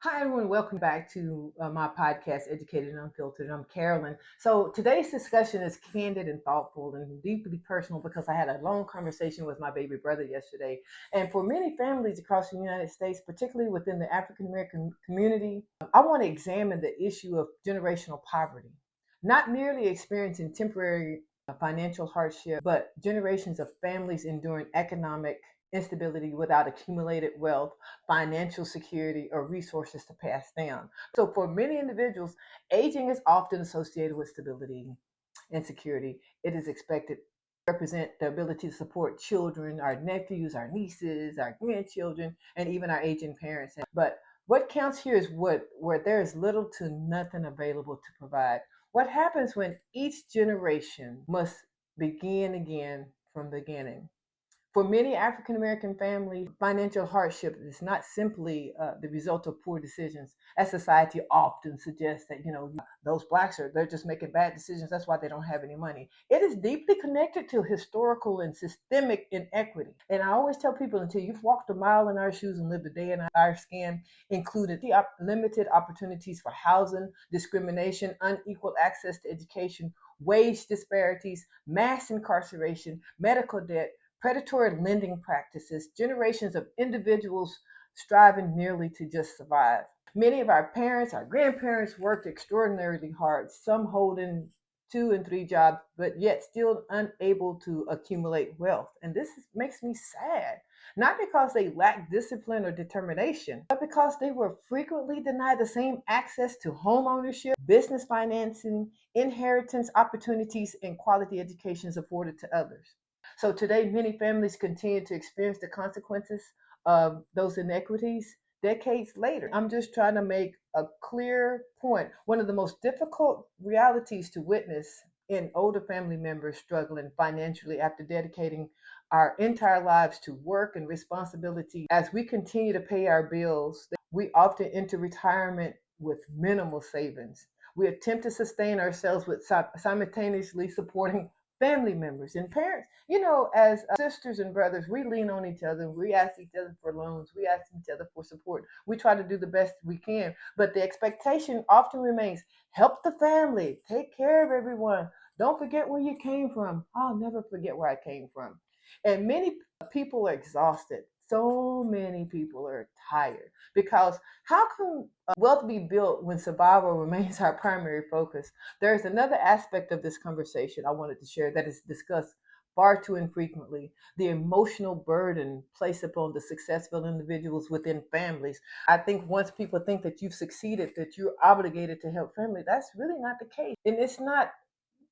Hi, everyone. Welcome back to my podcast, Educated and Unfiltered. I'm Carolyn. So today's discussion is candid and thoughtful and deeply personal because I had a long conversation with my baby brother yesterday. And for many families across the United States, particularly within the African American community, I want to examine the issue of generational poverty, not merely experiencing temporary financial hardship, but generations of families enduring economic instability without accumulated wealth, financial security, or resources to pass down. So, for many individuals, aging is often associated with stability and security. It is expected to represent the ability to support children, our nephews, our nieces, our grandchildren, and even our aging parents. But what counts here is where there is little to nothing available to provide. What happens when each generation must begin again from the beginning? For many African American families, financial hardship is not simply the result of poor decisions, as society often suggests that, those blacks they're just making bad decisions. That's why they don't have any money. It is deeply connected to historical and systemic inequity. And I always tell people until you've walked a mile in our shoes and lived a day in our skin, included the limited opportunities for housing, discrimination, unequal access to education, wage disparities, mass incarceration, medical debt, predatory lending practices, generations of individuals striving merely to just survive. Many of our parents, our grandparents worked extraordinarily hard, some holding two and three jobs, but yet still unable to accumulate wealth. And makes me sad. Not because they lacked discipline or determination, but because they were frequently denied the same access to home ownership, business financing, inheritance opportunities, and quality educations afforded to others. So today, many families continue to experience the consequences of those inequities decades later. I'm just trying to make a clear point. One of the most difficult realities to witness in older family members struggling financially after dedicating our entire lives to work and responsibility. As we continue to pay our bills, we often enter retirement with minimal savings. We attempt to sustain ourselves with simultaneously supporting family members and parents. As sisters and brothers, we lean on each other. We ask each other for loans. We ask each other for support. We try to do the best we can. But the expectation often remains help the family, take care of everyone. Don't forget where you came from. I'll never forget where I came from. And many people are exhausted. So many people are tired because how can wealth be built when survival remains our primary focus? There's another aspect of this conversation I wanted to share that is discussed far too infrequently: the emotional burden placed upon the successful individuals within families. I think once people think that you've succeeded, that you're obligated to help family, that's really not the case. And it's not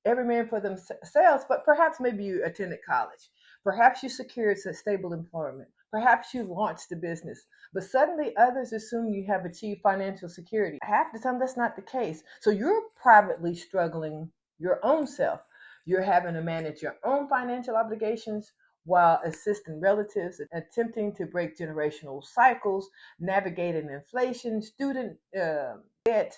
every man for themselves, but perhaps maybe you attended college. Perhaps you secured a stable employment. Perhaps you launched a business. But suddenly others assume you have achieved financial security. Half the time that's not the case. So you're privately struggling your own self. You're having to manage your own financial obligations while assisting relatives, attempting to break generational cycles, navigating inflation, student debt,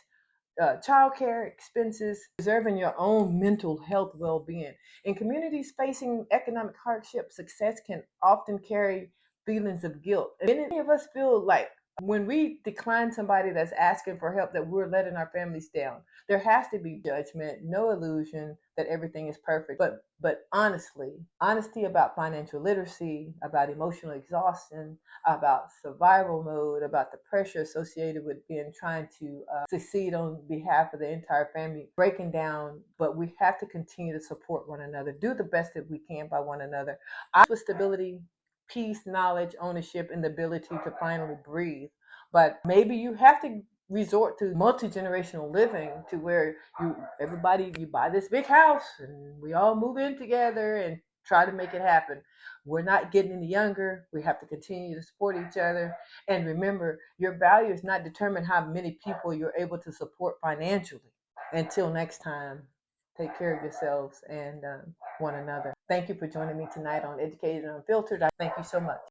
childcare expenses, preserving your own mental health well-being. In communities facing economic hardship, success can often carry feelings of guilt. And many of us feel like when we decline somebody that's asking for help, that we're letting our families down. There has to be judgment, no illusion that everything is perfect. But honesty about financial literacy, about emotional exhaustion, about survival mode, about the pressure associated with trying to succeed on behalf of the entire family, breaking down. But we have to continue to support one another, do the best that we can by one another. I with stability, peace, knowledge, ownership, and the ability to finally breathe. But maybe you have to resort to multi-generational living to where you buy this big house and we all move in together and try to make it happen. We're not getting any younger. We have to continue to support each other. And remember, your value is not determined how many people you're able to support financially. Until next time, take care of yourselves and one another. Thank you for joining me tonight on Educated and Unfiltered. I thank you so much.